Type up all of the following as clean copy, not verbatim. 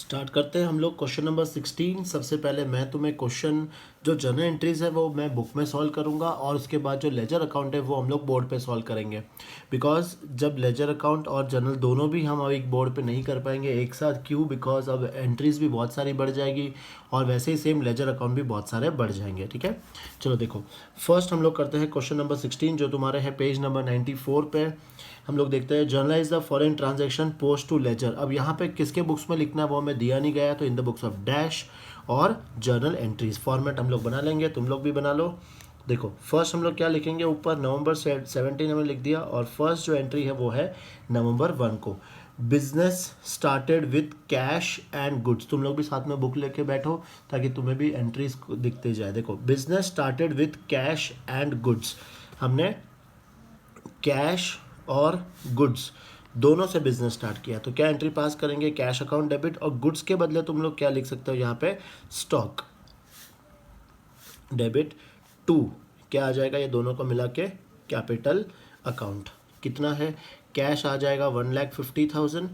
Start करते हैं हम लोग क्वेश्चन नंबर 16। सबसे पहले मैं तुम्हें क्वेश्चन जो जर्नल एंट्रीज है वो मैं बुक में सॉल्व करूंगा और उसके बाद जो लेजर अकाउंट है वो हम लोग बोर्ड पे सॉल्व करेंगे। बिकॉज जब लेजर अकाउंट और जर्नल दोनों भी हम अब एक बोर्ड पे नहीं कर पाएंगे एक साथ, क्यों? बिकॉज अब एंट्रीज भी बहुत सारी बढ़ जाएगी और वैसे ही सेम लेजर अकाउंट भी बहुत सारे बढ़ जाएंगे। ठीक है, चलो देखो फर्स्ट हम लोग करते हैं क्वेश्चन नंबर 16 जो तुम्हारे है पेज नंबर 94 पे। हम लोग देखते हैं journalise the foreign transaction post to ledger. अब यहाँ पे किसके बुक्स में लिखना है वो हमें दिया नहीं गया, तो in the books of dash और जर्नल एंट्रीज फॉर्मेट हम लोग बना लेंगे, तुम लोग भी बना लो। देखो फर्स्ट हम लोग क्या लिखेंगे, ऊपर नवंबर 17 हमने लिख दिया और फर्स्ट जो एंट्री है वो है नवंबर 1 को। Business started with cash and goods. तुम लोग भी साथ में बुक लेके बैठो ताकि तुम्हें भी एंट्रीज दिखते जाए। देखो business started with cash and goods, हमने कैश और गुड्स दोनों से बिजनेस स्टार्ट किया, तो क्या एंट्री पास करेंगे, कैश अकाउंट डेबिट, और गुड्स के बदले तुम लोग क्या लिख सकते हो यहाँ पे, स्टॉक डेबिट टू क्या आ जाएगा, ये दोनों को मिला के कैपिटल अकाउंट। कितना है, कैश आ जाएगा 1,50,000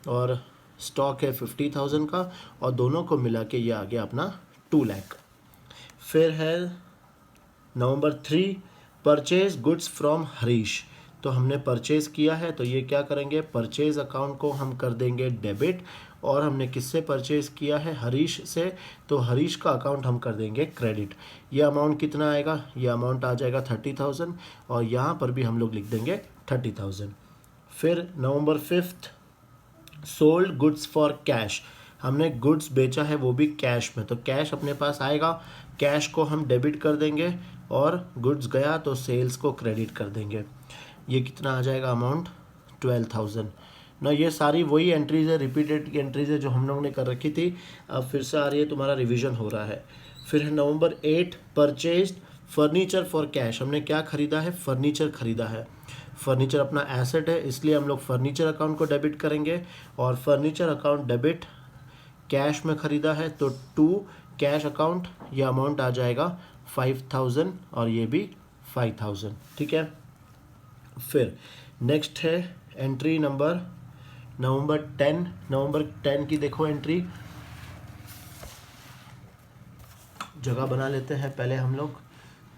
और स्टॉक है 50,000 का, और दोनों को मिला के ये आ गया अपना 2 लाख। फिर है नवंबर 3, परचेज गुड्स फ्रॉम हरीश। तो हमने परचेज किया है तो ये क्या करेंगे, परचेज अकाउंट को हम कर देंगे डेबिट, और हमने किससे परचेज किया है, हरीश से, तो हरीश का अकाउंट हम कर देंगे क्रेडिट। ये अमाउंट कितना आएगा, ये अमाउंट आ जाएगा 30,000 और यहाँ पर भी हम लोग लिख देंगे 30,000। फिर नवंबर 5, सोल्ड गुड्स फॉर कैश, हमने गुड्स बेचा है वो भी कैश में, तो कैश अपने पास आएगा, कैश को हम डेबिट कर देंगे और गुड्स गया तो सेल्स को क्रेडिट कर देंगे। ये कितना आ जाएगा अमाउंट, 12,000 ना। ये सारी वही एंट्रीज है, रिपीटेड एंट्रीज है जो हम लोगों ने कर रखी थी, अब फिर से आ रही है, तुम्हारा रिवीजन हो रहा है। फिर है नवंबर 8, परचेज फर्नीचर फॉर कैश, हमने क्या खरीदा है, फर्नीचर खरीदा है। फर्नीचर अपना एसेट है इसलिए हम लोग फर्नीचर अकाउंट को डेबिट करेंगे, और फर्नीचर अकाउंट डेबिट कैश में खरीदा है तो 2 कैश अकाउंट, ये अमाउंट आ जाएगा 5,000 और ये भी 5,000। ठीक है, फिर नेक्स्ट है एंट्री नंबर नवंबर 10। नवंबर 10 की देखो एंट्री, जगह बना लेते हैं पहले हम लोग,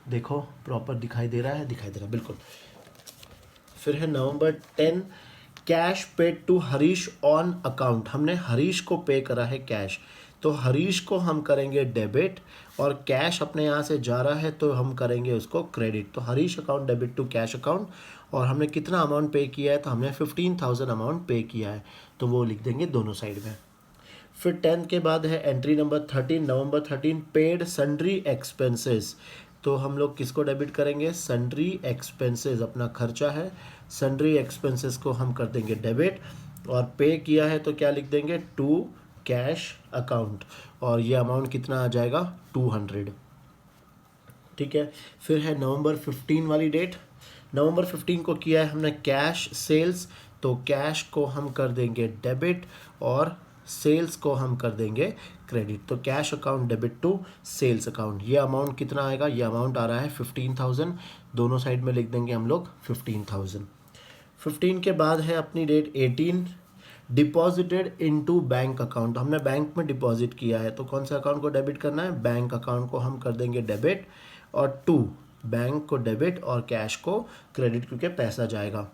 देखो प्रॉपर दिखाई दे रहा है, दिखाई दे रहा है बिल्कुल। फिर है November 10, cash paid to Harish on account, हमने हरीश को पे करा है कैश, तो हरीश को हम करेंगे डेबिट, और कैश अपने यहाँ से जा रहा है तो हम करेंगे उसको क्रेडिट। तो Harish account debit to cash account, और हमने कितना अमाउंट पे किया है, तो हमने 15,000 अमाउंट पे किया है, तो वो लिख देंगे दोनों साइड में। फिर 10 के बाद है एंट्री नंबर 13, नवंबर 13, पेड सन्ड्री एक्सपेंसेस, तो हम लोग किसको डेबिट करेंगे, सन्ड्री एक्सपेंसेस, अपना खर्चा है, सन्ड्री एक्सपेंसेस को हम कर देंगे डेबिट, और पे किया है तो क्या लिख देंगे, टू कैश अकाउंट, और ये अमाउंट कितना आ जाएगा, 200। ठीक है, फिर है नवंबर 15 वाली डेट, नवंबर 15 को किया है हमने कैश सेल्स, तो कैश को हम कर देंगे डेबिट और सेल्स को हम कर देंगे क्रेडिट, तो cash account debit to sales account. ये अमाउंट कितना आएगा, ये अमाउंट आ रहा है 15,000, दोनों साइड में लिख देंगे हम लोग 15,000। 15 के बाद है अपनी date 18, deposited into bank account, हमने बैंक में डिपॉजिट किया है तो कौन से अकाउंट को डेबिट करना है, बैंक अकाउंट को हम कर देंगे डेबिट, और टू बैंक को डेबिट और कैश को क्रेडिट, क्योंकि पैसा जाएगा।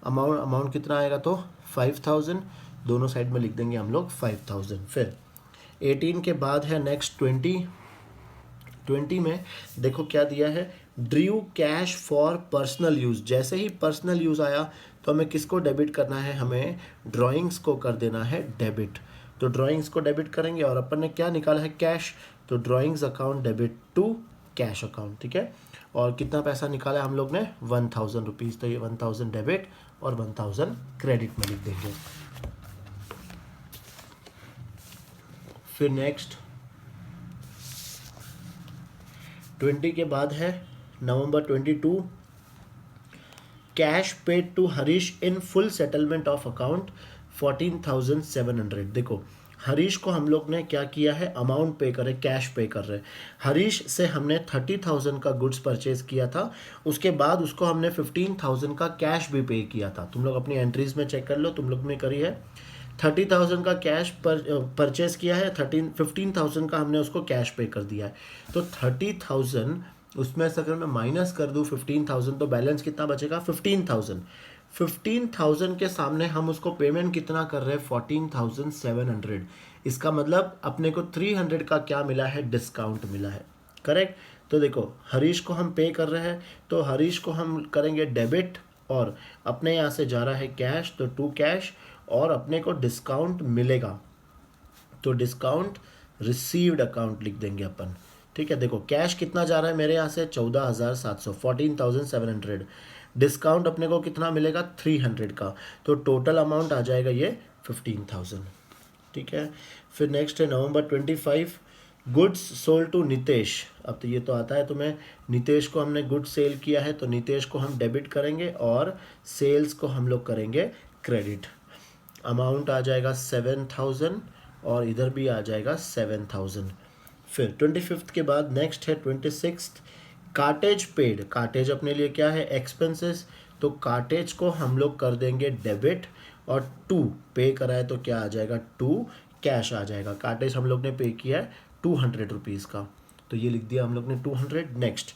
अमाउंट कितना आएगा, तो 5,000, दोनों साइड में लिख देंगे हम लोग 5,000। फिर 18 के बाद है नेक्स्ट 20 में देखो क्या दिया है, Drew cash for personal use, जैसे ही पर्सनल यूज़ आया तो हमें किसको डेबिट करना है, हमें ड्राइंग्स को कर देना है डेबिट, तो ड्राइंग्स को डेबिट करेंगे, और अपन ने क्या निकाला है, कैश, तो drawings account debit to cash account. ठीक है, और कितना पैसा निकाला है हम लोग ने, 1,000 रुपीज़, तो ये 1,000 डेबिट और 1,000 क्रेडिट में लिख देंगे। फिर नेक्स्ट 20 के बाद है November 22, cash paid to Harish in full settlement of account 14,700। देखो हरीश को हम लोग ने क्या किया है, अमाउंट पे करे, कैश पे कर रहे हैं, हरीश से हमने 30,000 का गुड्स परचेज किया था, उसके बाद उसको हमने 15,000 का कैश भी पे किया था। तुम लोग अपनी एंट्रीज में चेक कर लो, तुम लोग ने करी है, 30,000 का कैश परचेज किया है, 15,000 का हमने उसको कैश पे कर दिया है। तो 30,000 उसमें से अगर मैं माइनस कर दूँ 15,000 तो बैलेंस कितना बचेगा 15,000। 15,000 के सामने हम उसको पेमेंट कितना कर रहे हैं 14,700। इसका मतलब अपने को 300 का क्या मिला है, डिस्काउंट मिला है। करेक्ट। तो देखो हरीश को हम पे कर रहे हैं, तो हरीश को हम करेंगे डेबिट और अपने यहाँ से जा रहा है कैश, तो टू कैश, और अपने को डिस्काउंट मिलेगा तो डिस्काउंट रिसीव्ड अकाउंट लिख देंगे अपन। ठीक है। देखो कैश कितना जा रहा है मेरे यहाँ से 14,700, 14,700। डिस्काउंट अपने को कितना मिलेगा 300 का, तो टोटल अमाउंट आ जाएगा ये 15,000। ठीक है। फिर नेक्स्ट है नवंबर 25, गुड्स सोल्ड टू नितेश। अब तो ये तो आता है तुम्हें, नितेश को हमने गुड्स सेल किया है तो नितेश को हम डेबिट करेंगे और सेल्स को हम लोग करेंगे क्रेडिट। अमाउंट आ जाएगा 7,000 और इधर भी आ जाएगा 7,000। फिर 25 के बाद नेक्स्ट है 26, कार्टेज पेड। कार्टेज अपने लिए क्या है, एक्सपेंसेस, तो कार्टेज को हम लोग कर देंगे डेबिट और टू पे करा है तो क्या आ जाएगा, टू कैश आ जाएगा। कार्टेज हम लोग ने पे किया है 200 रुपीज़ का, तो ये लिख दिया हम लोग ने 200। नेक्स्ट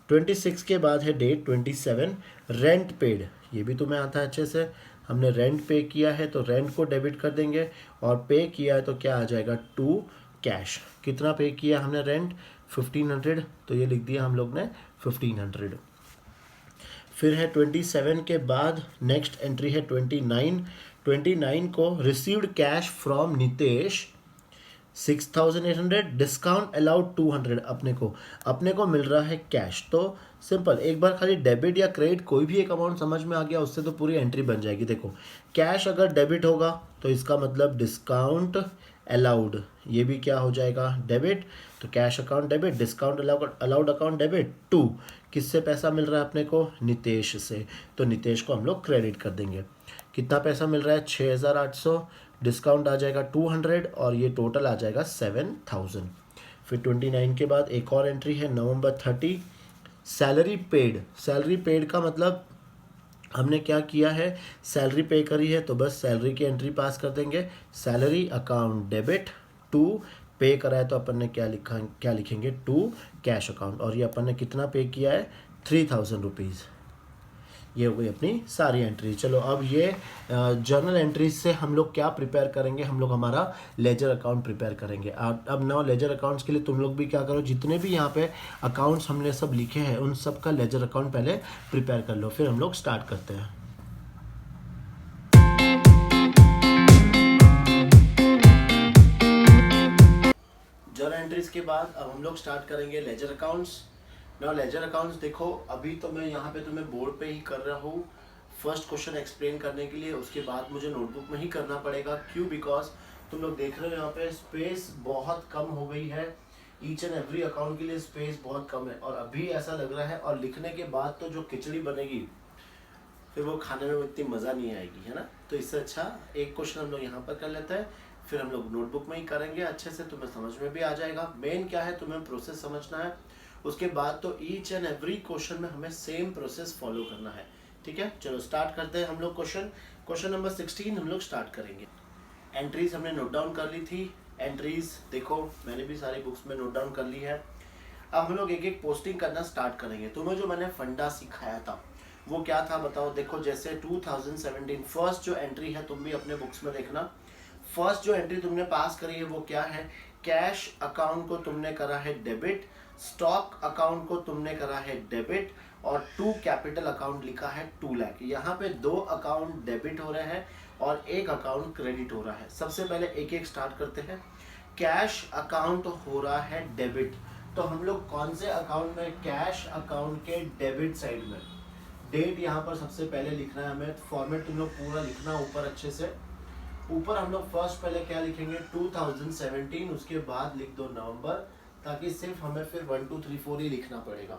26 के बाद है डेट 27, रेंट पेड। ये भी तुम्हें आता है अच्छे से, हमने रेंट पे किया है तो रेंट को डेबिट कर देंगे और पे किया है तो क्या आ जाएगा, टू कैश। कितना पे किया हमने रेंट 1500, तो ये लिख दिया हम लोग ने 1500। फिर है 27 के बाद नेक्स्ट एंट्री है 29। 29 को received cash from Nitesh 6,800, discount allowed 200। अपने को मिल रहा है कैश। तो सिंपल, एक बार खाली डेबिट या क्रेडिट कोई भी एक अमाउंट समझ में आ गया, उससे तो पूरी एंट्री बन जाएगी। देखो कैश अगर डेबिट होगा तो इसका मतलब डिस्काउंट अलाउड, ये भी क्या हो जाएगा, डेबिट। तो cash account debit, discount allowed account debit, to किससे पैसा मिल रहा है अपने को, नितेश से, तो नितेश को हम लोग क्रेडिट कर देंगे। कितना पैसा मिल रहा है 6,800, डिस्काउंट आ जाएगा 200 और ये टोटल आ जाएगा 7,000। फिर 29 के बाद एक और एंट्री है नवंबर 30, सैलरी पेड। सैलरी पेड का मतलब हमने क्या किया है, सैलरी पे करी है तो बस सैलरी की एंट्री पास कर देंगे, सैलरी अकाउंट डेबिट, टू पे करा है तो अपन ने क्या लिखेंगे, टू कैश अकाउंट, और ये अपन ने कितना पे किया है 3,000 रुपीज़। ये हो गई अपनी सारी एंट्री। चलो अब ये जर्नल एंट्रीज से हम लोग क्या प्रिपेयर करेंगे, हम लोग हमारा लेजर अकाउंट प्रिपेयर करेंगे। अब नाउ लेजर अकाउंट्स के लिए तुम लोग भी क्या करो, जितने भी यहाँ पे अकाउंट्स हमने सब लिखे हैं उन सब का लेजर अकाउंट पहले प्रिपेयर कर लो, फिर हम लोग स्टार्ट करते हैं। जर्नल एंट्रीज के बाद अब हम लोग स्टार्ट करेंगे ledger accounts. Now ledger accounts देखो, अभी तो मैं यहाँ पे तुम्हें बोर्ड पे ही कर रहा हूँ फर्स्ट क्वेश्चन एक्सप्लेन करने के लिए, उसके बाद मुझे नोटबुक में ही करना पड़ेगा। क्यों? बिकॉज तुम लोग देख रहे हो यहाँ पे स्पेस बहुत कम हो गई है, ईच एंड एवरी अकाउंट के लिए स्पेस बहुत कम है, और अभी ऐसा लग रहा है, और लिखने के बाद तो जो खिचड़ी बनेगी फिर वो खाने में इतनी मज़ा नहीं आएगी, है ना। तो इससे अच्छा एक क्वेश्चन हम लोग यहाँ पर कर लेते हैं, फिर हम लोग नोटबुक में ही करेंगे, अच्छे से तुम्हें समझ में भी आ जाएगा। मेन क्या है, तुम्हें प्रोसेस समझना है, उसके बाद तो ईच एंड एवरी क्वेश्चन में हमें सेम प्रोसेस फॉलो करना है। ठीक है, चलो स्टार्ट करते हैं हम लोग। क्वेश्चन नंबर 16 हम लोग स्टार्ट करेंगे। एंट्रीज हमने नोट डाउन कर ली थी। एंट्रीज देखो मैंने भी सारी बुक्स में नोट डाउन कर ली है। अब हम लोग एक एक पोस्टिंग करना स्टार्ट करेंगे। तुम्हें जो मैंने फंडा सिखाया था वो क्या था बताओ। देखो जैसे 2017 फर्स्ट जो एंट्री है, तुम भी अपने बुक्स में देखना, फर्स्ट जो एंट्री तुमने पास करी है वो क्या है, कैश अकाउंट को तुमने करा है डेबिट, स्टॉक अकाउंट को तुमने करा है डेबिट, और टू कैपिटल अकाउंट लिखा है 2 लाख। यहाँ पे 2 अकाउंट डेबिट हो रहे हैं और एक अकाउंट क्रेडिट हो रहा है। सबसे पहले एक एक स्टार्ट करते हैं। कैश अकाउंट हो रहा है डेबिट, तो हम लोग कौन से अकाउंट में, कैश अकाउंट के डेबिट साइड में। डेट यहाँ पर सबसे पहले लिखना है हमें, फॉर्मेट तुम लोग पूरा लिखना ऊपर अच्छे से। ऊपर हम लोग फर्स्ट पहले क्या लिखेंगे 2017, उसके बाद लिख दो नवंबर, ताकि सिर्फ हमें फिर 1 2 3 4 ही लिखना पड़ेगा।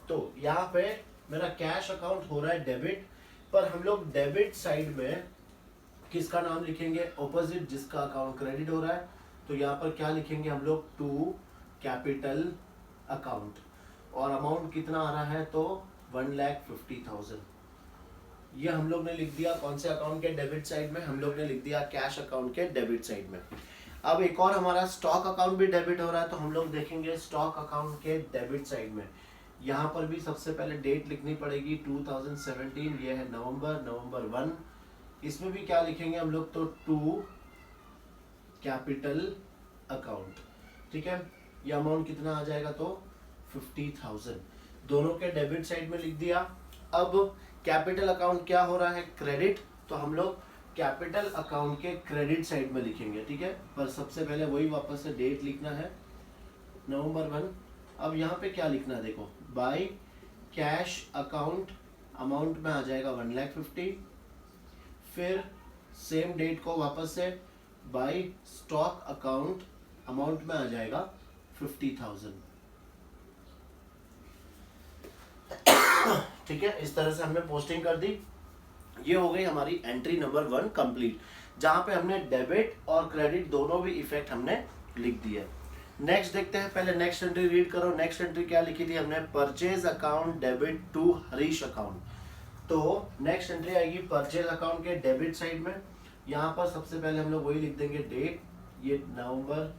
तो यहाँ पे मेरा कैश अकाउंट हो रहा है डेबिट, पर हम लोग डेबिट साइड में किसका नाम लिखेंगे, ऑपोजिट जिसका अकाउंट क्रेडिट हो रहा है। तो यहाँ पर क्या लिखेंगे हम लोग, टू कैपिटल अकाउंट, और अमाउंट कितना आ रहा है तो 1,50,000। ये हम लोग ने लिख दिया कौन से अकाउंट के डेबिट साइड में, हम लोग ने लिख दिया कैश अकाउंट के डेबिट साइड में। अब एक और हमारा स्टॉक अकाउंट भी डेबिट हो रहा है, तो हम लोग देखेंगे स्टॉक अकाउंट के डेबिट साइड में। यहाँ पर भी सबसे पहले डेट लिखनी पड़ेगी 2017, ये है नवंबर 1। इसमें भी क्या लिखेंगे हम लोग, तो टू कैपिटल अकाउंट, ठीक है। ये अमाउंट कितना आ जाएगा, तो 50,000 दोनों के डेबिट साइड में लिख दिया। अब कैपिटल अकाउंट क्या हो रहा है, क्रेडिट, तो हम लोग कैपिटल अकाउंट के क्रेडिट साइड में लिखेंगे, ठीक है। पर सबसे पहले वही वापस से डेट लिखना है नवंबर 1। अब यहाँ पे क्या लिखना है, देखो बाय कैश अकाउंट, अमाउंट में आ जाएगा 1,50,000। फिर सेम डेट को वापस से बाय स्टॉक अकाउंट, अमाउंट में आ जाएगा 50,000, ठीक है। इस तरह से हमने पोस्टिंग कर दी। ये हो गई हमारी एंट्री नंबर 1 कंप्लीट, जहां पे हमने डेबिट और क्रेडिट दोनों भी इफेक्ट हमने लिख दिए। नेक्स्ट देखते हैं, पहले नेक्स्ट एंट्री रीड करो। नेक्स्ट एंट्री क्या लिखी थी हमने, purchase account debit to Harish account. तो नेक्स्ट एंट्री आएगी परचेज अकाउंट के डेबिट साइड में। यहाँ पर सबसे पहले हम लोग वही लिख देंगे डेट, ये नवंबर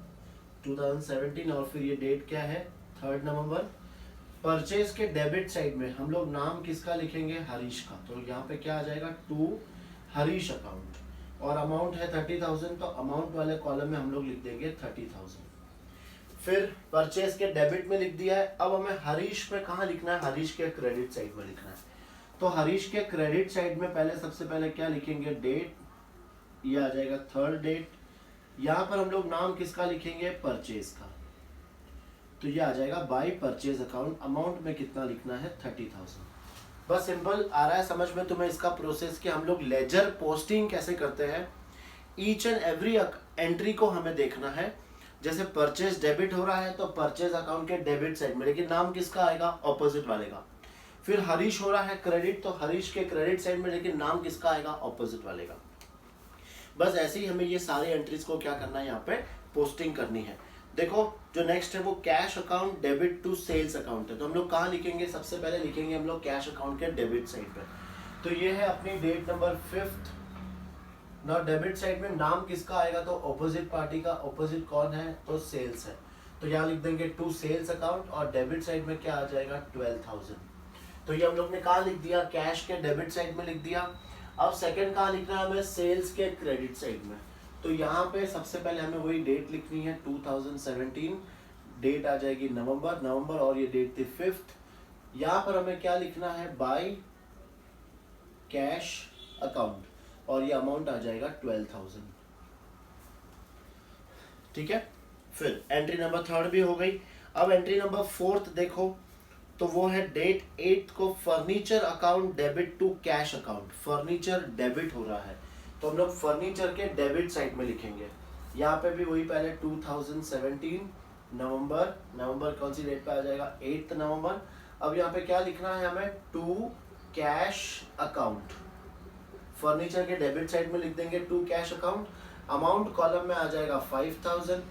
2017, और फिर ये डेट क्या है 3 नवंबर। परचेज के डेबिट साइड में हम लोग नाम किसका लिखेंगे, हरीश का, तो यहाँ पे क्या आ जाएगा, टू हरीश अकाउंट, और अमाउंट है 30,000, तो अमाउंट वाले कॉलम में हम लोग लिख देंगे 30,000। फिर परचेज के डेबिट में लिख दिया है। अब हमें हरीश में कहाँ लिखना है, हरीश के क्रेडिट साइड में लिखना है। तो हरीश के क्रेडिट साइड में पहले सबसे पहले क्या लिखेंगे, डेट, ये आ जाएगा 3rd डेट। यहाँ पर हम लोग नाम किसका लिखेंगे, परचेज का, तो ये आ जाएगा बाय परचेज अकाउंट, अमाउंट में कितना लिखना है 30,000। बस सिंपल आ रहा है समझ में तुम्हें इसका प्रोसेस कि हम लोग लेजर पोस्टिंग कैसे करते हैं। ईच एंड एवरी एंट्री को हमें देखना है। जैसे परचेज डेबिट हो रहा है तो परचेज अकाउंट के डेबिट साइड में, लेकिन नाम किसका आएगा, ऑपोजिट वाले का। फिर हरीश हो रहा है क्रेडिट, तो हरीश के क्रेडिट साइड में, लेकिन नाम किसका आएगा, ऑपोजिट वाले का। बस ऐसे ही हमें ये सारी एंट्रीज को क्या करना है, यहाँ पे पोस्टिंग करनी है। देखो जो नेक्स्ट है वो cash account debit to sales account है, तो हम लोग कहाँ लिखेंगे, सबसे पहले लिखेंगे हम लोग कैश अकाउंट के डेबिट साइड पे। तो ये है अपनी डेट नंबर 5th ना। डेबिट साइड में नाम किसका आएगा, तो ऑपोजिट पार्टी का, ऑपोजिट कौन है, तो सेल्स है, तो यहाँ लिख देंगे टू सेल्स अकाउंट, और डेबिट साइड में क्या आ जाएगा 12,000। तो ये हम लोग ने कहाँ लिख दिया, कैश के डेबिट साइड में लिख दिया। अब सेकंड कहाँ लिखना है हमें, सेल्स के क्रेडिट साइड में। तो यहाँ पे सबसे पहले हमें वही डेट लिखनी है 2017, डेट आ जाएगी नवंबर, और ये डेट थी 5th। यहाँ पर हमें क्या लिखना है, बाय कैश अकाउंट, और ये अमाउंट आ जाएगा 12,000, ठीक है। फिर एंट्री नंबर 3rd भी हो गई। अब एंट्री नंबर 4th देखो, तो वो है डेट 8th को furniture account debit to cash account. Furniture debit हो रहा है, तो हम लोग फर्नीचर के डेबिट साइड में लिखेंगे। यहाँ पे भी वही पहले 2017 नवंबर कौन सी डेट पे आ जाएगा, 8 नवंबर। अब यहाँ पे क्या लिखना है हमें, टू कैश अकाउंट, फर्नीचर के डेबिट साइड में लिख देंगे to cash account, amount column में आ जाएगा 5,000।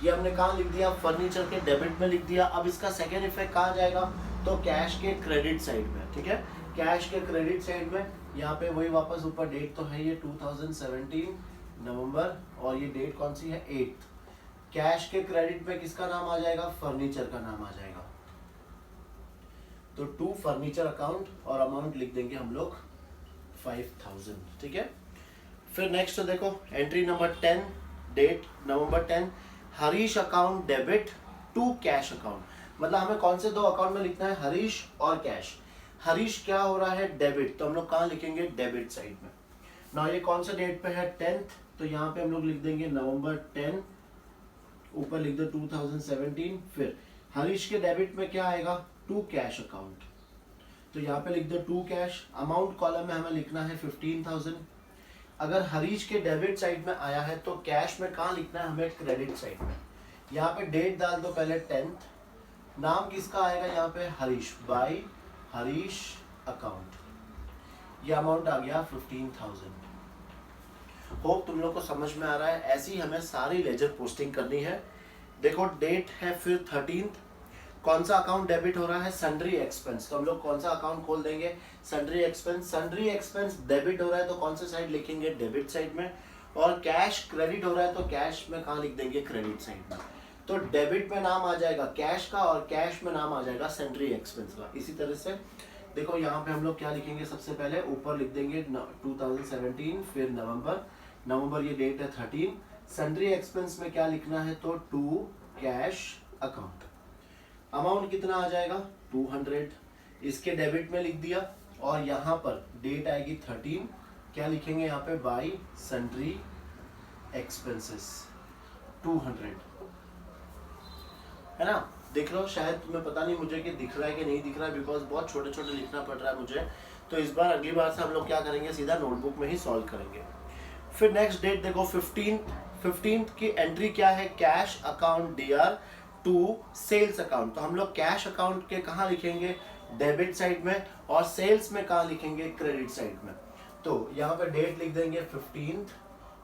ये हमने कहाँ लिख दिया, फर्नीचर के डेबिट में लिख दिया। अब इसका सेकेंड इफेक्ट कहाँ जाएगा, तो कैश के क्रेडिट साइड में, ठीक है। कैश के क्रेडिट साइड में यहाँ पे वही वापस ऊपर डेट तो है ये 2017 नवंबर, और ये डेट कौन सी है 8th। कैश के क्रेडिट में किसका नाम आ जाएगा, फर्नीचर का नाम आ जाएगा, तो टू फर्नीचर अकाउंट, और अमाउंट लिख देंगे हम लोग 5,000, ठीक है। फिर नेक्स्ट देखो entry number 10, date November 10, Harish account debit to cash account. मतलब हमें कौन से दो अकाउंट में लिखना है, हरीश और कैश। हरीश क्या हो रहा है, डेबिट, तो हम लोग कहाँ लिखेंगे, डेबिट साइड में ना। ये कौन सा डेट पे है, 10th, तो यहाँ पे हम लोग लिख देंगे नवंबर 10, ऊपर लिख दो 2017। फिर हरीश के डेबिट में क्या आएगा, टू कैश अकाउंट, तो यहाँ पे लिख दो टू कैश, अमाउंट कॉलम में हमें लिखना है 15,000। अगर हरीश के डेबिट साइड में आया है तो कैश में कहाँ लिखना है हमें, क्रेडिट साइड में। यहाँ पे डेट डाल दो पहले 10th, नाम किसका आएगा यहाँ पे, हरीश, बाय हरीश अकाउंट, ये अमाउंट आ गया 15,000। होप तुम लोग को समझ में आ रहा है। ऐसी हमें सारी लेजर पोस्टिंग करनी है। देखो डेट है फिर 13th, कौन सा अकाउंट डेबिट हो रहा है, सन्ड्री एक्सपेंस। तो हम लोग कौन सा अकाउंट खोल देंगे, sundry expense. Sundry expense debit हो रहा है तो कौन सा साइड लिखेंगे, डेबिट साइड में। और कैश क्रेडिट हो रहा है तो कैश में कहाँ लिख देंगे, क्रेडिट साइड में। तो डेबिट में नाम आ जाएगा कैश का और कैश में नाम आ जाएगा सन्ड्री एक्सपेंस का। इसी तरह से देखो यहाँ पे हम लोग क्या लिखेंगे, सबसे पहले ऊपर लिख देंगे 2017, फिर नवंबर ये डेट है 13। सन्ड्री एक्सपेंस में क्या लिखना है, तो टू कैश अकाउंट। अमाउंट कितना आ जाएगा, 200। इसके डेबिट में लिख दिया और यहाँ पर डेट आएगी 13। क्या लिखेंगे यहाँ पे, बाय सन्ड्री एक्सपेंसेस 200, है ना। देख लो, शायद तुम्हें पता नहीं मुझे कि दिख रहा है कि नहीं दिख रहा है, बिकॉज बहुत छोटे छोटे लिखना पड़ रहा है मुझे। तो इस बार अगली बार से हम लोग क्या करेंगे, सीधा नोटबुक में ही सॉल्व करेंगे। फिर नेक्स्ट डेट देखो 15 की एंट्री क्या है, cash account DR to sales account. तो हम लोग कैश अकाउंट के कहाँ लिखेंगे, डेबिट साइड में, और सेल्स में कहाँ लिखेंगे, क्रेडिट साइड में। तो यहाँ पे डेट लिख देंगे 15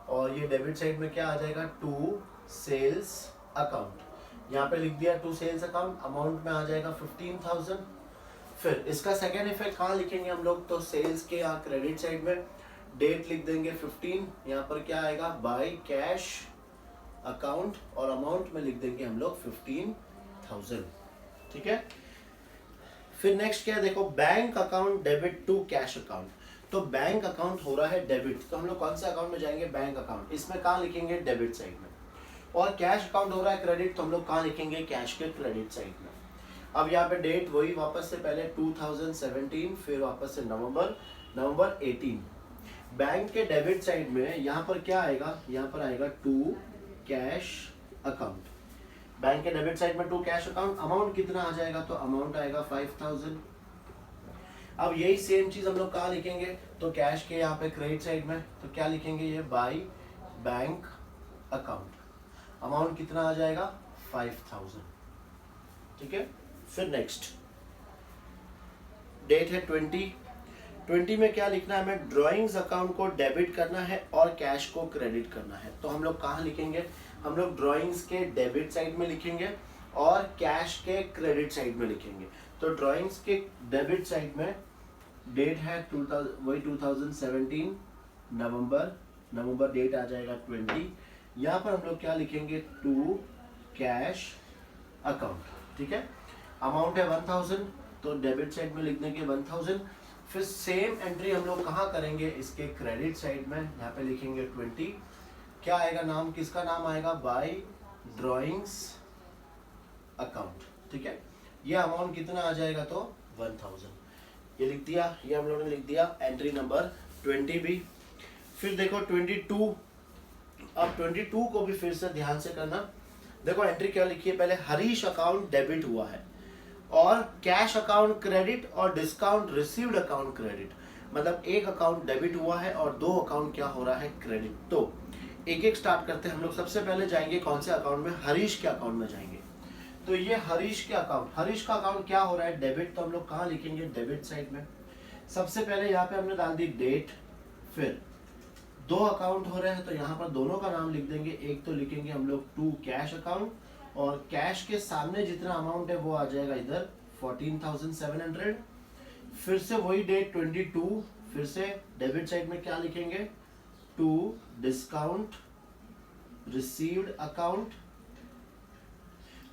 और ये डेबिट साइड में क्या आ जाएगा, टू सेल्स अकाउंट। यहाँ पे लिख दिया टू सेल्स अकाउंट, अमाउंट में आ जाएगा 15,000। फिर इसका सेकेंड इफेक्ट कहाँ लिखेंगे हम लोग, तो सेल्स के यहाँ क्रेडिट साइड में डेट लिख देंगे 15। यहाँ पर क्या आएगा, बाय कैश अकाउंट, और अमाउंट में लिख देंगे हम लोग 15,000। ठीक है। फिर नेक्स्ट क्या है, देखो bank account debit to cash account. तो बैंक अकाउंट हो रहा है डेबिट, तो हम लोग कौन से अकाउंट में जाएंगे, बैंक अकाउंट। इसमें कहाँ लिखेंगे, डेबिट साइड में। और कैश अकाउंट हो रहा है क्रेडिट, तो हम लोग कहाँ लिखेंगे, कैश के क्रेडिट साइड में। अब यहाँ पे डेट वही वापस से पहले 2017, फिर वापस से नवंबर 18। बैंक के डेबिट साइड में यहाँ पर क्या आएगा, यहाँ पर आएगा टू कैश अकाउंट। बैंक के डेबिट साइड में टू कैश अकाउंट। अमाउंट कितना आ जाएगा, तो अमाउंट आएगा 5,000। अब यही सेम चीज हम लोग कहाँ लिखेंगे, तो कैश के यहाँ पे क्रेडिट साइड में, तो क्या लिखेंगे, ये बाय बैंक अकाउंट। अमाउंट कितना आ जाएगा, 5,000। ठीक है। फिर नेक्स्ट डेट है 20 में क्या लिखना है हमें, ड्राइंग्स अकाउंट को डेबिट करना है और कैश को क्रेडिट करना है। तो हम लोग कहाँ लिखेंगे, हम लोग ड्राइंग्स के डेबिट साइड में लिखेंगे और कैश के क्रेडिट साइड में लिखेंगे। तो ड्राइंग्स के डेबिट साइड में डेट है 2017 नवंबर डेट आ जाएगा 20। यहाँ पर हम लोग क्या लिखेंगे, टू कैश अकाउंट। ठीक है। अमाउंट है 1,000, तो डेबिट साइड में लिख देंगे 1,000। फिर सेम एंट्री हम लोग कहाँ करेंगे, इसके क्रेडिट साइड में। यहाँ पे लिखेंगे 20। क्या आएगा नाम, किसका नाम आएगा, बाय ड्राइंग्स अकाउंट। ठीक है। ये अमाउंट कितना आ जाएगा, तो 1,000। ये लिख दिया, ये हम लोगों ने लिख दिया एंट्री नंबर 20 भी। फिर देखो 22, अब 22 को भी फिर से ध्यान से करना। देखो एंट्री क्या लिखी है, पहले हरीश अकाउंट डेबिट हुआ है और कैश अकाउंट क्रेडिट और डिस्काउंट रिसीव्ड अकाउंट क्रेडिट, मतलब एक अकाउंट डेबिट हुआ है और दो अकाउंट क्या हो रहा है, क्रेडिट। तो एक एक स्टार्ट करते हैं हम लोग। सबसे पहले जाएंगे कौन से अकाउंट में, हरीश के अकाउंट में जाएंगे। तो ये हरीश के अकाउंट, हरीश का अकाउंट क्या हो रहा है, डेबिट। तो हम लोग कहाँ लिखेंगे, डेबिट साइड में। सबसे पहले यहाँ पे हमने डाल दी डेट। फिर दो अकाउंट हो रहे हैं तो यहाँ पर दोनों का नाम लिख देंगे। एक तो लिखेंगे हम लोग टू कैश अकाउंट, और कैश के सामने जितना अमाउंट है वो आ जाएगा इधर 14,700। फिर से वही डेट 22, फिर से डेबिट साइड में क्या लिखेंगे, टू डिस्काउंट रिसीव्ड अकाउंट,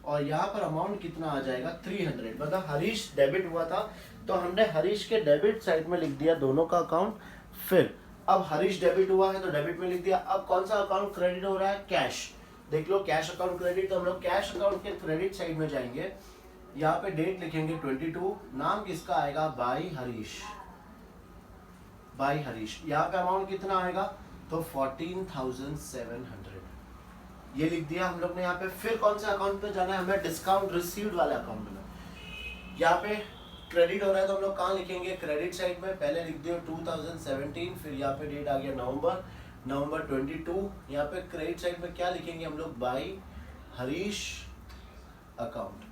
और यहाँ पर अमाउंट कितना आ जाएगा 300। मतलब हरीश डेबिट हुआ था तो हमने हरीश के डेबिट साइड में लिख दिया दोनों का अकाउंट। फिर अब हरीश डेबिट हुआ है तो डेबिट में लिख दिया। अब कौन सा अकाउंट क्रेडिट हो रहा है, कैश। देख लो कैश अकाउंट क्रेडिट, तो हम लोग कैश अकाउंट के क्रेडिट साइड में जाएंगे। यहाँ पे डेट लिखेंगे 22, नाम किसका आएगा, बाय हरीश। बाय हरीश। यहाँ पे अमाउंट कितना आएगा, तो 14,700 ये लिख दिया हम लोग ने यहाँ पे। फिर कौन से अकाउंट पे जाना है हमें, डिस्काउंट रिसीव्ड वाले अकाउंट में। यहाँ पे क्रेडिट हो रहा है तो हम लोग कहाँ लिखेंगे, क्रेडिट साइड में। पहले लिख दिया 2017, फिर यहाँ पे डेट आ गया नवंबर 22। यहाँ पे क्रेडिट साइड में क्या लिखेंगे हम लोग, बाय हरीश अकाउंट,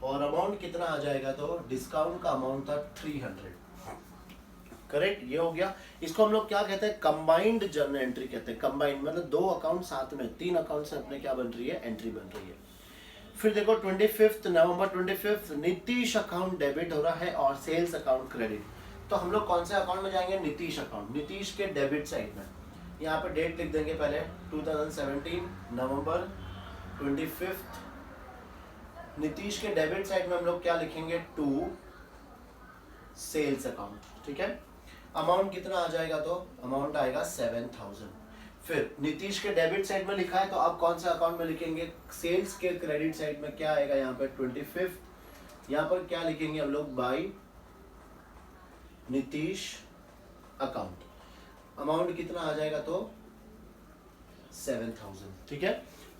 और अमाउंट कितना आ जाएगा, तो डिस्काउंट का अमाउंट था 300। करेक्ट, ये हो गया। इसको हम लोग क्या कहते हैं, कंबाइंड जर्नल एंट्री कहते हैं। कंबाइंड मतलब दो अकाउंट साथ में, तीन अकाउंट से अपने क्या बन रही है, एंट्री बन रही है। फिर देखो 25 नवंबर 25 नीतीश अकाउंट डेबिट हो रहा है और सेल्स अकाउंट क्रेडिट। तो हम लोग कौन से अकाउंट में जाएंगे? नीतीश अकाउंट, नीतीश के डेबिट साइड में। यहाँ पे डेट लिख देंगे पहले 2017 नवंबर 25। नीतीश के डेबिट साइड में हम लोग क्या लिखेंगे? टू सेल्स अकाउंट, ठीक है। अमाउंट कितना आ जाएगा? तो अमाउंट आएगा 7000। फिर नीतीश के डेबिट साइड में लिखा है तो अब कौन सा अकाउंट में लिखेंगे? सेल्स के क्रेडिट साइड में क्या आएगा? यहाँ पे 25। यहाँ पर क्या लिखेंगे हम लोग? By Nitish account. अमाउंट कितना आ जाएगा? तो 7000, ठीक है।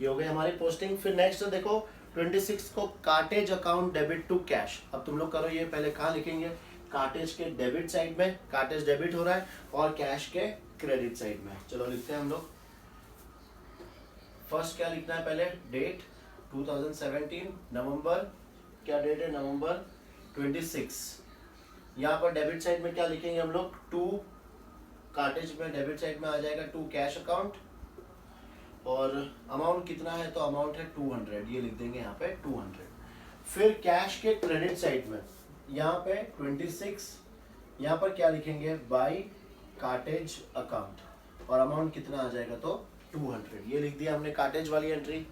ये हो गई हमारी पोस्टिंग। फिर नेक्स्ट देखो 26 को cartage account debit to cash. अब तुम लोग करो ये, पहले कहाँ लिखेंगे? कार्टेज के डेबिट साइड में, कार्टेज डेबिट हो रहा है, और कैश के क्रेडिट साइड में। चलो लिखते हैं हम लोग। फर्स्ट क्या लिखना है? पहले डेट 2017 नवंबर, क्या डेट है? नवंबर 26। यहाँ पर डेबिट साइड में क्या लिखेंगे हम लोग? टू कार्टेज में डेबिट साइड में आ जाएगा टू कैश अकाउंट, और अमाउंट कितना है? तो अमाउंट है 200, ये लिख देंगे यहाँ पे 200। फिर कैश के क्रेडिट साइड में यहाँ पे 26, यहाँ पर क्या लिखेंगे? बाई कार्टेज अकाउंट, और अमाउंट कितना आ जाएगा? तो 200, ये लिख दिया हमने कार्टेज वाली एंट्री।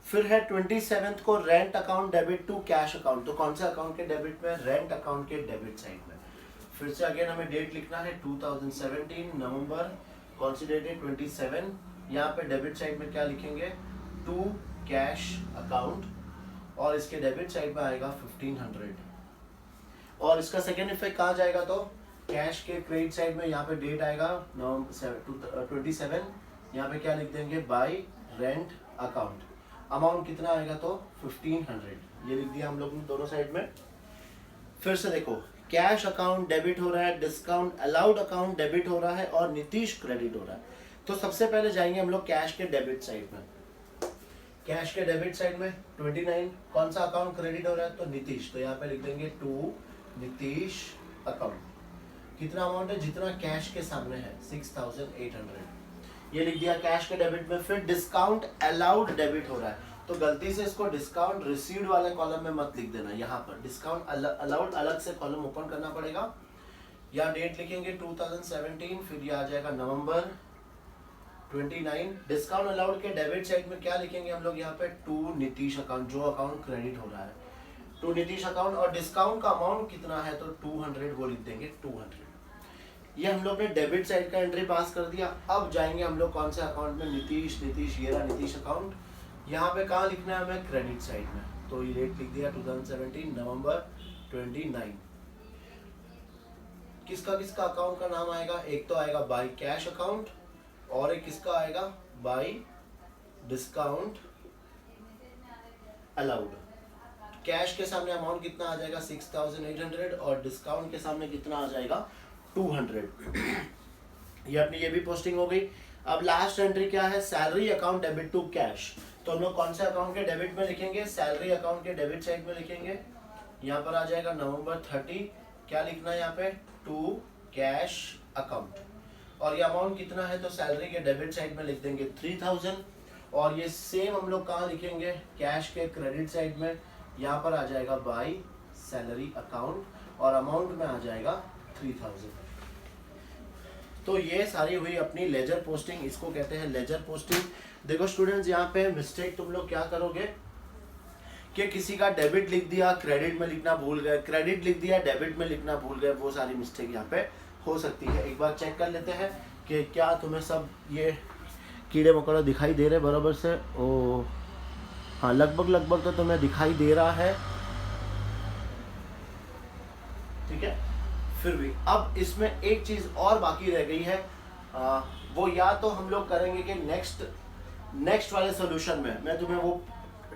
फिर है 27 को rent account debit to cash account. तो कौन से अकाउंट के डेबिट में? रेंट अकाउंट के डेबिट साइड में। फिर से अगेन हमें डेट लिखना है 2017 नवंबर, कौन सी डेट है? 27। यहाँ पे डेबिट साइड में क्या लिखेंगे? टू कैश अकाउंट, और इसके डेबिट साइड में आएगा 1500। और इसका सेकेंड इफेक्ट कहाँ जाएगा? तो कैश के क्रेडिट साइड में यहाँ पे डेट आएगा नवंबर 27। यहाँ पे क्या लिख देंगे? By rent account. अमाउंट कितना आएगा? तो 1500, ये लिख दिया हम लोग ने दोनों साइड में। फिर से देखो कैश अकाउंट डेबिट हो रहा है, डिस्काउंट अलाउड अकाउंट डेबिट हो रहा है, और नीतीश क्रेडिट हो रहा है। तो सबसे पहले जाएंगे हम लोग कैश के डेबिट साइड में। कैश के डेबिट साइड में 29 कौन सा अकाउंट क्रेडिट हो रहा है? तो नीतीश। तो यहाँ पे लिख देंगे टू नीतीश अकाउंट। कितना अमाउंट है? जितना कैश के सामने है 6800, ये लिख दिया कैश के डेबिट में। फिर डिस्काउंट अलाउड डेबिट हो रहा है, तो गलती से इसको डिस्काउंट रिसीव्ड वाले कॉलम में मत लिख देना। यहाँ पर डिस्काउंट अलाउड अलग से कॉलम ओपन करना पड़ेगा। यहाँ डेट लिखेंगे 2017, फिर ये आ जाएगा नवंबर 29। डिस्काउंट अलाउड के डेबिट साइड में क्या लिखेंगे हम लोग? यहाँ पे टू नीतीश अकाउंट, जो अकाउंट क्रेडिट हो रहा है, टू नीतीश अकाउंट, और डिस्काउंट का अमाउंट कितना है? तो 200, वो लिख देंगे 200। ये हम लोग ने डेबिट साइड का एंट्री पास कर दिया। अब जाएंगे हम लोग कौन से अकाउंट में? नीतीश, ये रहा नीतीश अकाउंट। यहाँ पे कहाँ लिखना है हमें? क्रेडिट साइड में। तो ये डेट लिख दिया 2017 नवंबर 29। किसका किसका अकाउंट का नाम आएगा? एक तो आएगा बाई कैश अकाउंट, और एक किसका आएगा? By discount allowed. कैश के सामने अमाउंट कितना आ जाएगा? 6800, और डिस्काउंट के सामने कितना आ जाएगा? 200। ये अपनी ये भी पोस्टिंग हो गई। अब लास्ट एंट्री क्या है? Salary account debit to cash. तो हम लोग कौन से अकाउंट के डेबिट में लिखेंगे? सैलरी अकाउंट के डेबिट साइड में लिखेंगे। यहाँ पर आ जाएगा नवंबर 30। क्या लिखना है यहाँ पे? टू कैश अकाउंट, और ये अमाउंट कितना है? तो सैलरी के डेबिट साइड में लिख देंगे 3000, और ये सेम हम लोग कहाँ लिखेंगे? कैश के क्रेडिट साइड में। यहाँ पर आ जाएगा बाई सैलरी अकाउंट, और अमाउंट में आ जाएगा 3000। तो ये सारी हुई अपनी लेजर पोस्टिंग, इसको कहते हैं लेजर पोस्टिंग। देखो स्टूडेंट्स, यहाँ पे मिस्टेक तुम लोग क्या करोगे कि किसी का डेबिट लिख दिया, क्रेडिट में लिखना भूल गए, क्रेडिट लिख दिया, डेबिट में लिखना भूल गए, वो सारी मिस्टेक यहाँ पे हो सकती है। एक बार चेक कर लेते हैं कि क्या तुम्हें सब ये कीड़े मकोड़े दिखाई दे रहे बराबर से? ओ हाँ, लगभग तो तुम्हें दिखाई दे रहा है, ठीक है। फिर भी अब इसमें एक चीज़ और बाकी रह गई है, वो या तो हम लोग करेंगे कि नेक्स्ट वाले सोल्यूशन में मैं तुम्हें वो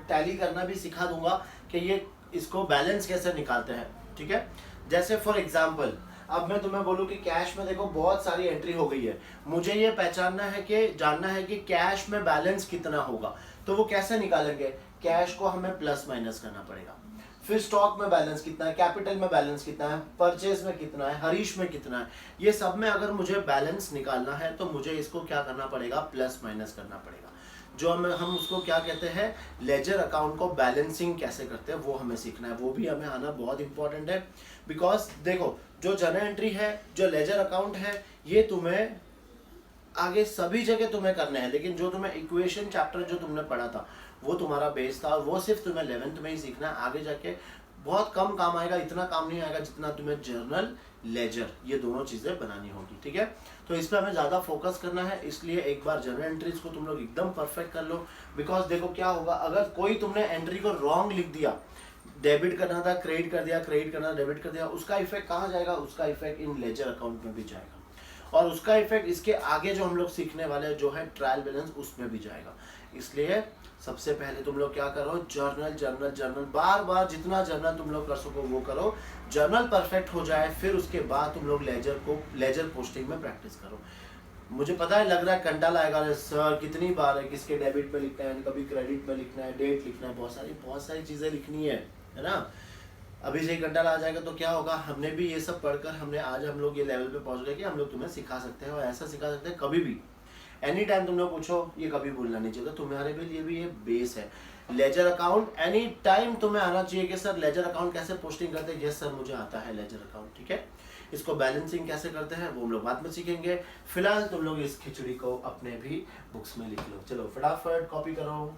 टैली करना भी सिखा दूंगा कि ये इसको बैलेंस कैसे निकालते हैं, ठीक है। जैसे फॉर एग्जांपल अब मैं तुम्हें बोलूँ कि कैश में देखो बहुत सारी एंट्री हो गई है, मुझे ये पहचानना है कि जानना है कि कैश में बैलेंस कितना होगा, तो वो कैसे निकालेंगे? कैश को हमें प्लस माइनस करना पड़ेगा। फिर स्टॉक में बैलेंस कितना है, कैपिटल में बैलेंस कितना है, परचेज में कितना है, हरीश में कितना है, ये सब में अगर मुझे बैलेंस निकालना है तो मुझे इसको क्या करना पड़ेगा? प्लस माइनस करना पड़ेगा। जो हम उसको क्या कहते हैं, लेजर अकाउंट को बैलेंसिंग कैसे करते हैं वो हमें सीखना है, वो भी हमें आना बहुत इंपॉर्टेंट है। बिकॉज देखो जो जर्नल एंट्री है, जो लेजर अकाउंट है, ये तुम्हें आगे सभी जगह तुम्हें करने हैं, लेकिन जो तुम्हें इक्वेशन चैप्टर जो तुमने पढ़ा था वो तुम्हारा बेस था, और वो सिर्फ तुम्हें 11th में ही सीखना है। आगे जाके बहुत कम काम आएगा, इतना काम नहीं आएगा जितना तुम्हें जर्नल, लेजर, ये दोनों चीज़ें बनानी होगी, ठीक है। तो इस पर हमें ज़्यादा फोकस करना है, इसलिए एक बार जर्नल एंट्रीज को तुम लोग एकदम परफेक्ट कर लो। बिकॉज देखो क्या होगा, अगर कोई तुमने एंट्री को रॉन्ग लिख दिया, डेबिट करना था क्रेडिट कर दिया, क्रेडिट करना था डेबिट कर दिया, उसका इफेक्ट कहाँ जाएगा, उसका इफेक्ट इन लेजर अकाउंट में भी जाएगा, और उसका इफेक्ट इसके आगे जो हम लोग सीखने वाले जो है ट्रायल बैलेंस, उसमें भी जाएगा। इसलिए सबसे पहले तुम लोग क्या करो, जर्नल जर्नल जर्नल, बार बार जितना जर्नल तुम लोग कर सको वो करो, जर्नल परफेक्ट हो जाए, फिर उसके बाद तुम लोग लेजर पोस्टिंग में प्रैक्टिस करो। मुझे पता है लग रहा है कंटा लाएगा, सर कितनी बार है, किसके डेबिट में लिखना है, कभी क्रेडिट में लिखना है, डेट लिखना है, बहुत सारी चीज़ें लिखनी है ना। अभी से ही घंटा आ जाएगा तो क्या होगा, हमने भी ये सब पढ़कर हमने आज हम लोग ये लेवल पे पहुंच गए कि हम लोग तुम्हें सिखा सकते हैं, और ऐसा सिखा सकते हैं कभी भी, एनी टाइम तुम लोग पूछो, ये कभी भूलना नहीं चाहिए। तो तुम्हारे लिए भी ये बेस है, लेजर अकाउंट एनी टाइम तुम्हें आना चाहिए कि सर लेजर अकाउंट कैसे पोस्टिंग करते हैं, यस सर मुझे आता है लेजर अकाउंट, ठीक है। इसको बैलेंसिंग कैसे करते हैं वो हम लोग बाद में सीखेंगे। फिलहाल तुम लोग इस खिचड़ी को अपने भी बुक्स में लिख लो, चलो फटाफट कॉपी करो।